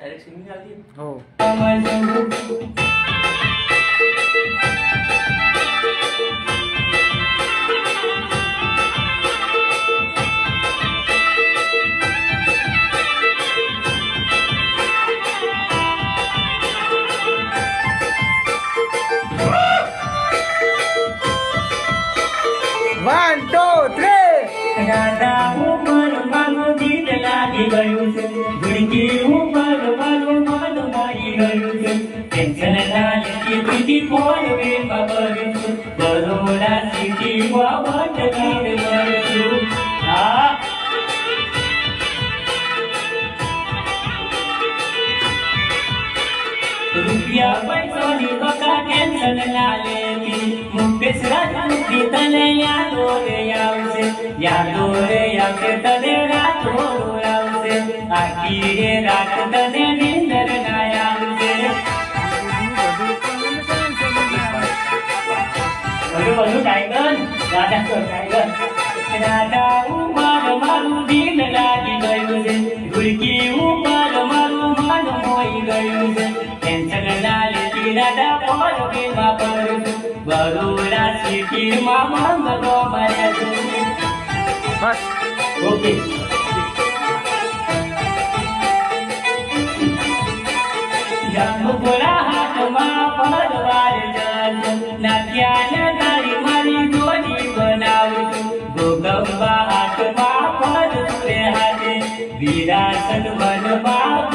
direct singing आती है हो वन टू थ्री રાધા ઉપર મારું ગીત લાગી ગયું છે ધૂળકી ઉપર મારું મન મારી ગયું છે ટેન્શન ના લેતી બીજી ફોન વે ખબર છે બરોડા સિટી વાવટ ગીત કરું છું હા રૂપિયા પૈસાની બકા ટેન્શન ના લેતી મુકેશ રાજપૂતની તને યાદો રે આવશે તને રાતો આવશે આખી રે રાત તને નિંદર ના આવશે બધું ટાઈગર રાધા ઉપર મારું દિલ લાગી ગયું છે ધૂળકી ઉપર મારું મન મોઈ ગયું છે ટેન્શન ના લેતી રાધા પોરબીમાં પડું બરોડા સિટીમાં મંગલો મળે છે બસ ઓકે જાંબુપુરા હાથમાં પરવાર જલ નાત્યા નગારી મારી જોડી બનાવું છું ગોગંબા હાથમાં પર હાથે વિરાસત મનમાં